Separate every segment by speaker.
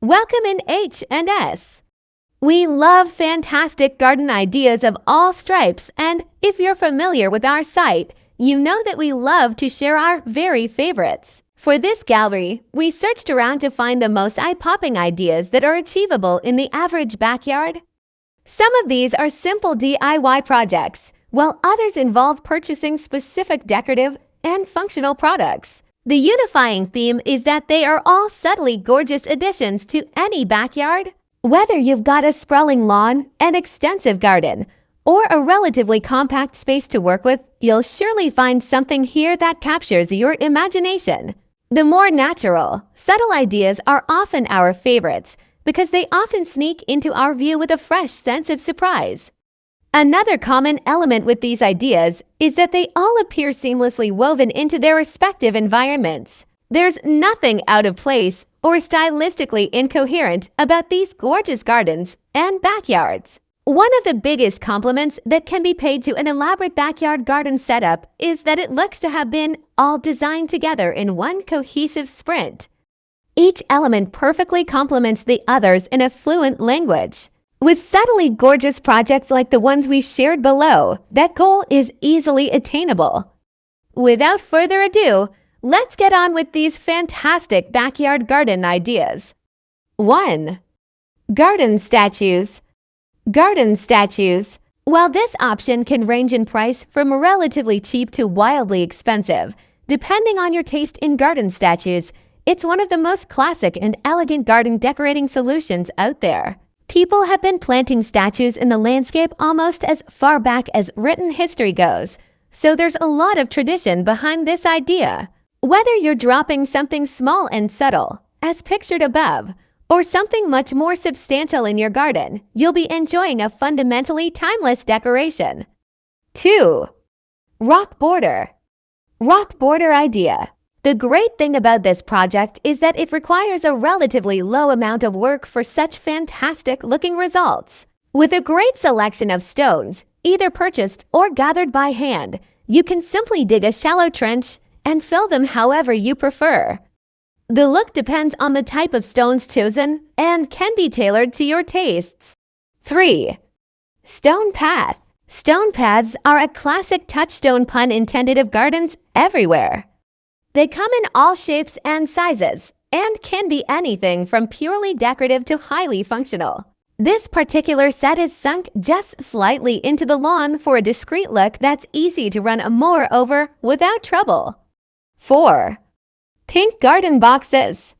Speaker 1: Welcome in H&S. We love fantastic garden ideas of all stripes, and if you're familiar with our site, you know that we love to share our very favorites. For this gallery, we searched around to find the most eye-popping ideas that are achievable in the average backyard. Some of these are simple DIY projects, while others involve purchasing specific decorative and functional products. The unifying theme is that they are all subtly gorgeous additions to any backyard. Whether you've got a sprawling lawn, an extensive garden, or a relatively compact space to work with, you'll surely find something here that captures your imagination. The more natural, subtle ideas are often our favorites because they often sneak into our view with a fresh sense of surprise. Another common element with these ideas is that they all appear seamlessly woven into their respective environments. There's nothing out of place or stylistically incoherent about these gorgeous gardens and backyards. One of the biggest compliments that can be paid to an elaborate backyard garden setup is that it looks to have been all designed together in one cohesive sprint. Each element perfectly complements the others in a fluent language. With subtly gorgeous projects like the ones we shared below, that goal is easily attainable. Without further ado, let's get on with these fantastic backyard garden ideas. 1. Garden statues. Garden statues. While this option can range in price from relatively cheap to wildly expensive, depending on your taste in garden statues, it's one of the most classic and elegant garden decorating solutions out there. People have been planting statues in the landscape almost as far back as written history goes, so there's a lot of tradition behind this idea. Whether you're dropping something small and subtle, as pictured above, or something much more substantial in your garden, you'll be enjoying a fundamentally timeless decoration. 2. Rock border. Rock border idea. The great thing about this project is that it requires a relatively low amount of work for such fantastic-looking results. With a great selection of stones, either purchased or gathered by hand, you can simply dig a shallow trench and fill them however you prefer. The look depends on the type of stones chosen and can be tailored to your tastes. 3. Stone path. Stone paths are a classic touchstone, pun intended, of gardens everywhere. They come in all shapes and sizes, and can be anything from purely decorative to highly functional. This particular set is sunk just slightly into the lawn for a discreet look that's easy to run a mower over without trouble. 4. Pink garden boxes.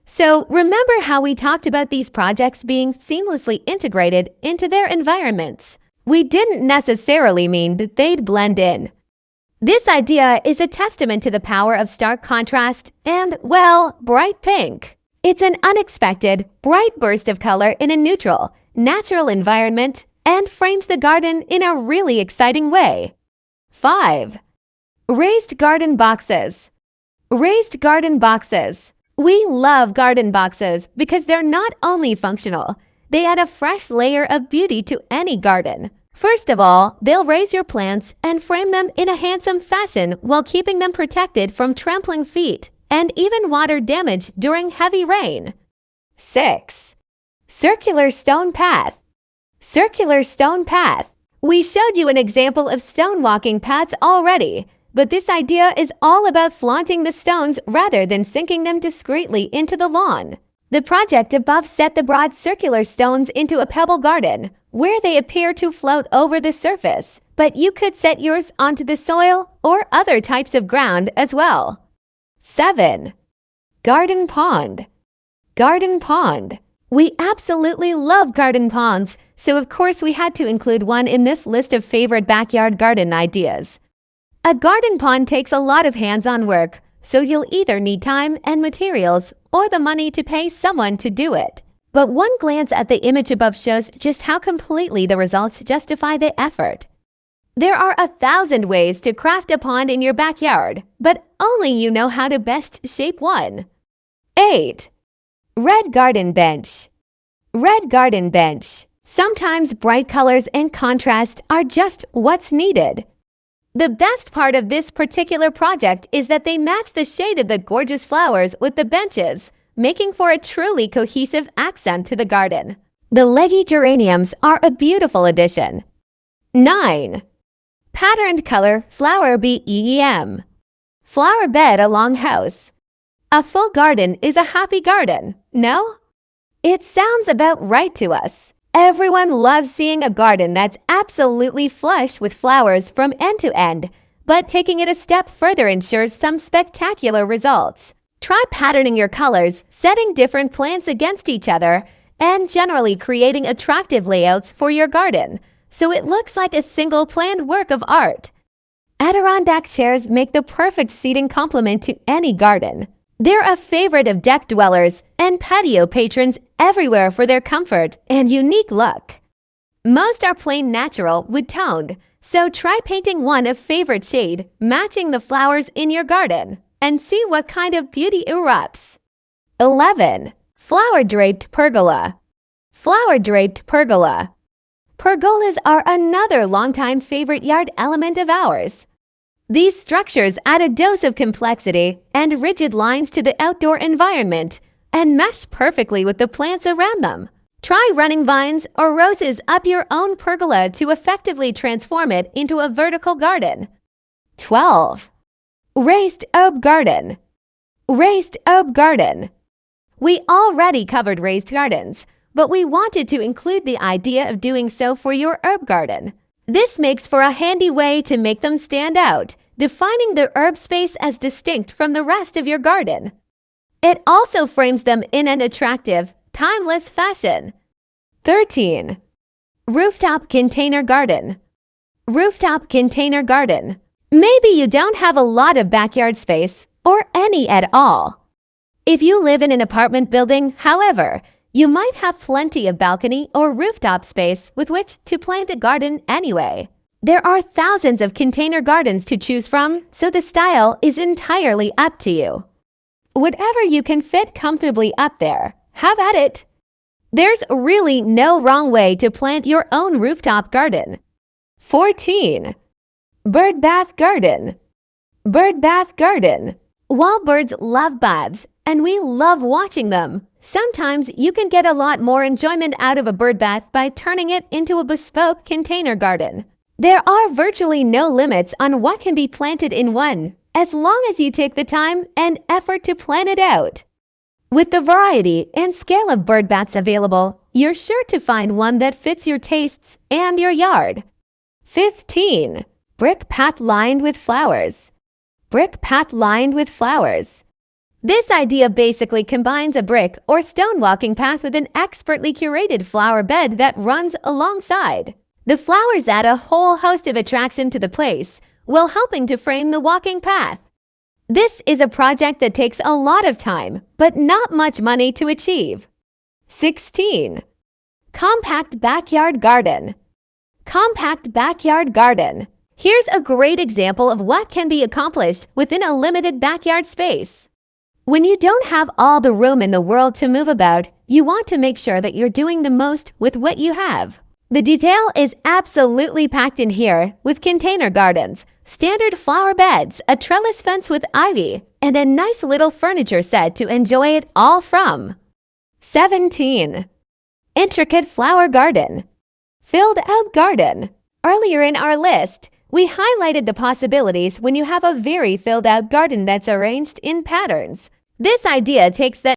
Speaker 1: So remember how we talked about these projects being seamlessly integrated into their environments? We didn't necessarily mean that they'd blend in. This idea is a testament to the power of stark contrast and, well, bright pink. It's an unexpected, bright burst of color in a neutral, natural environment and frames the garden in a really exciting way. 5. Raised garden boxes. Raised garden boxes. We love garden boxes because they're not only functional, they add a fresh layer of beauty to any garden. First of all, they'll raise your plants and frame them in a handsome fashion while keeping them protected from trampling feet and even water damage during heavy rain. 6. Circular stone path. Circular stone path. We showed you an example of stone walking paths already, but this idea is all about flaunting the stones rather than sinking them discreetly into the lawn. The project above set the broad circular stones into a pebble garden, where they appear to float over the surface, but you could set yours onto the soil or other types of ground as well. 7. Garden pond. Garden pond. We absolutely love garden ponds, so of course we had to include one in this list of favorite backyard garden ideas. A garden pond takes a lot of hands-on work, so you'll either need time and materials or the money to pay someone to do it. But one glance at the image above shows just how completely the results justify the effort. There are 1,000 ways to craft a pond in your backyard, but only you know how to best shape one. 8. Red garden bench. Red garden bench. Sometimes bright colors and contrast are just what's needed. The best part of this particular project is that they match the shade of the gorgeous flowers with the benches, making for a truly cohesive accent to the garden. The leggy geraniums are a beautiful addition. 9. Patterned color flower BEEM. Flower bed along house. A full garden is a happy garden, no? It sounds about right to us. Everyone loves seeing a garden that's absolutely flush with flowers from end to end, but taking it a step further ensures some spectacular results. Try patterning your colors, setting different plants against each other, and generally creating attractive layouts for your garden, so it looks like a single planned work of art. Adirondack chairs make the perfect seating complement to any garden. They're a favorite of deck dwellers and patio patrons everywhere for their comfort and unique look. Most are plain natural wood-toned, so try painting one a favorite shade, matching the flowers in your garden, and see what kind of beauty erupts. 11. Flower draped pergola. Flower draped pergola. Pergolas are another longtime favorite yard element of ours. These structures add a dose of complexity and rigid lines to the outdoor environment and mesh perfectly with the plants around them. Try running vines or roses up your own pergola to effectively transform it into a vertical garden. 12. Raised herb garden. Raised herb garden. We already covered raised gardens, but we wanted to include the idea of doing so for your herb garden. This makes for a handy way to make them stand out, defining the herb space as distinct from the rest of your garden. It also frames them in an attractive, timeless fashion. 13. Rooftop container garden. Rooftop container garden. Maybe you don't have a lot of backyard space, or any at all. If you live in an apartment building, however, you might have plenty of balcony or rooftop space with which to plant a garden anyway. There are thousands of container gardens to choose from, so the style is entirely up to you. Whatever you can fit comfortably up there, have at it. There's really no wrong way to plant your own rooftop garden. 14. Bird bath garden. Bird bath garden. While birds love baths, and we love watching them, sometimes you can get a lot more enjoyment out of a bird bath by turning it into a bespoke container garden. There are virtually no limits on what can be planted in one, as long as you take the time and effort to plan it out. With the variety and scale of bird baths available, you're sure to find one that fits your tastes and your yard. 15. Brick path lined with flowers. Brick path lined with flowers. This idea basically combines a brick or stone walking path with an expertly curated flower bed that runs alongside. The flowers add a whole host of attraction to the place, while helping to frame the walking path. This is a project that takes a lot of time, but not much money to achieve. 16. Compact backyard garden. Compact backyard garden. Here's a great example of what can be accomplished within a limited backyard space. When you don't have all the room in the world to move about, you want to make sure that you're doing the most with what you have. The detail is absolutely packed in here with container gardens, standard flower beds, a trellis fence with ivy, and a nice little furniture set to enjoy it all from. 17. Intricate flower garden. Filled out garden. Earlier in our list, we highlighted the possibilities when you have a very filled out garden that's arranged in patterns. This idea takes that